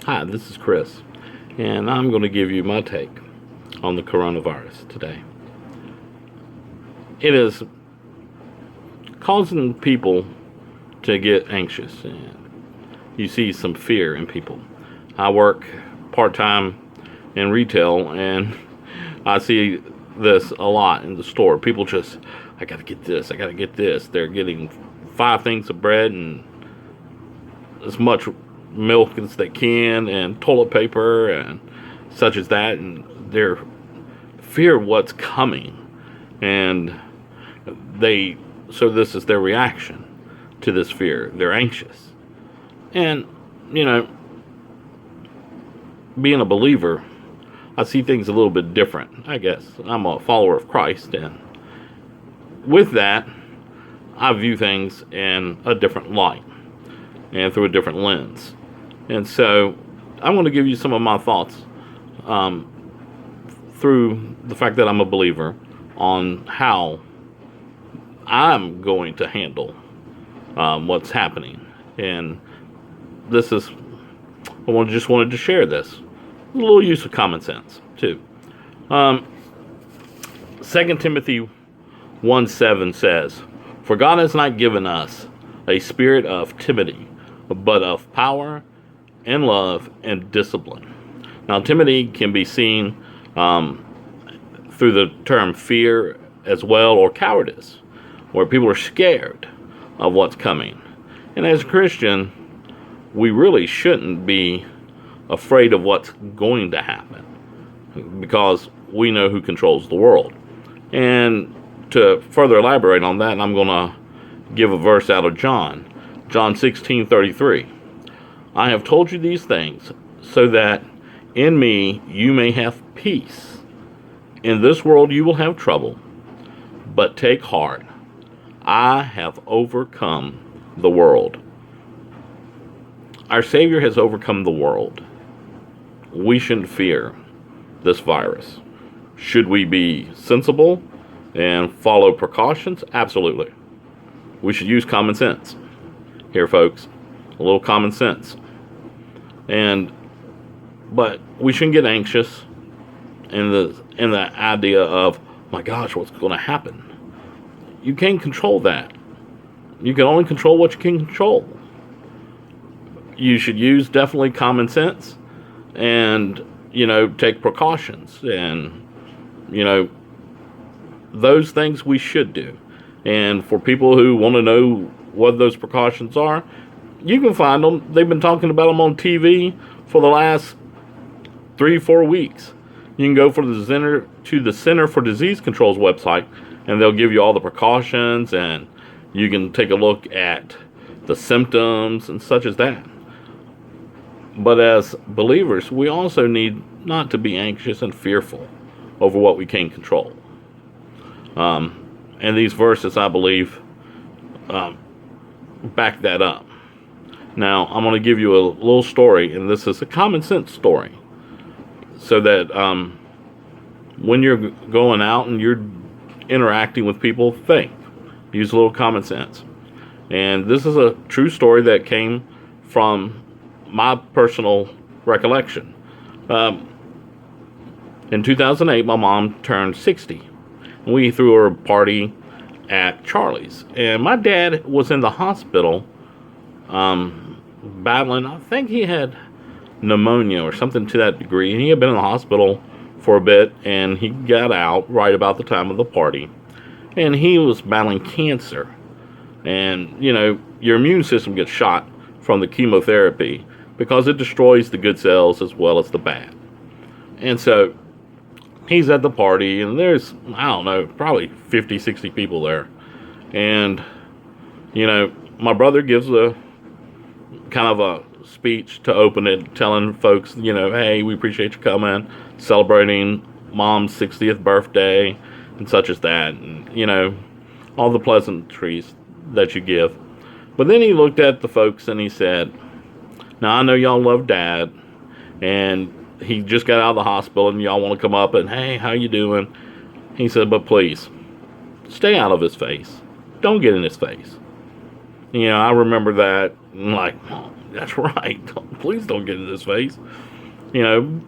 Hi, this is Chris, and I'm going to give you my take on the coronavirus today. It is causing people to get anxious, and you see some fear in people. I work part time in retail, and I see this a lot in the store. People just, I got to get this, I got to get this. They're getting 5 things of bread and as much milk as they can and toilet paper and such as that, and they're fear what's coming, and they so this is their reaction to this fear. They're anxious. And being a believer, I see things a little bit different. I guess I'm a follower of Christ, and with that I view things in a different light and through a different lens. And so I'm going to give you some of my thoughts through the fact that I'm a believer on how I'm going to handle what's happening. And this is, just wanted to share this. A little use of common sense, too. 2 Timothy 1:7 says, "For God has not given us a spirit of timidity, but of power and love and discipline." Now, timidity can be seen through the term fear as well, or cowardice, where people are scared of what's coming. And as a Christian, we really shouldn't be afraid of what's going to happen, because we know who controls the world. And to further elaborate on that, I'm going to give a verse out of John 16:33. "I have told you these things so that in me you may have peace. In this world you will have trouble, but take heart. I have overcome the world." Our Savior has overcome the world. We shouldn't fear this virus. Should we be sensible and follow precautions? Absolutely. We should use common sense. Here, folks, a little common sense. But we shouldn't get anxious in the idea of, my gosh, what's going to happen? You can't control that. You can only control what you can control. You should use definitely common sense and, take precautions, and, those things we should do. And for people who want to know what those precautions are, you can find them. They've been talking about them on TV for the last 3-4 weeks. You can go to the Center for Disease Control's website, and they'll give you all the precautions, and you can take a look at the symptoms and such as that. But as believers, we also need not to be anxious and fearful over what we can't control. And these verses, I believe, back that up. Now, I'm going to give you a little story, and this is a common sense story, so that when you're going out and you're interacting with people, use a little common sense. And this is a true story that came from my personal recollection. In 2008, my mom turned 60. We threw her a party at Charlie's, and my dad was in the hospital battling, I think he had pneumonia or something to that degree, and he had been in the hospital for a bit, and he got out right about the time of the party, and he was battling cancer. And your immune system gets shot from the chemotherapy because it destroys the good cells as well as the bad. And so he's at the party, and there's, I don't know, probably 50, 60 people there. And, my brother gives a kind of a speech to open it, telling folks, hey, we appreciate you coming, celebrating Mom's 60th birthday, and such as that. And, all the pleasantries that you give. But then he looked at the folks and he said, "Now, I know y'all love Dad, and he just got out of the hospital, and y'all want to come up and, hey, how you doing?" He said, "But please, stay out of his face. Don't get in his face. I remember that. I'm like, oh, that's right. Please don't get in his face. You know,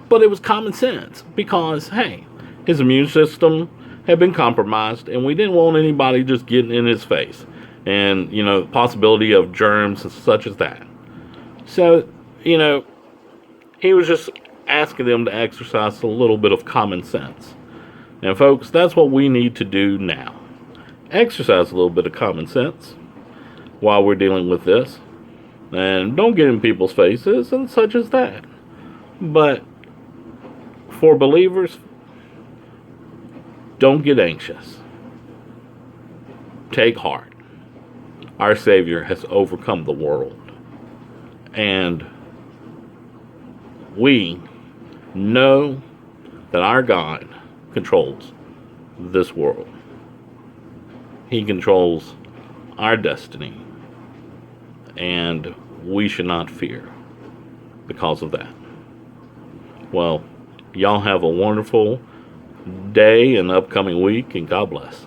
but it was common sense because, hey, his immune system had been compromised and we didn't want anybody just getting in his face. And, the possibility of germs and such as that. So, he was just asking them to exercise a little bit of common sense. And, folks, that's what we need to do now. Exercise a little bit of common sense while we're dealing with this. And don't get in people's faces and such as that. But for believers, don't get anxious. Take heart. Our Savior has overcome the world. And we know that our God controls this world. He controls our destiny. And we should not fear because of that. Well, y'all have a wonderful day and upcoming week, and God bless.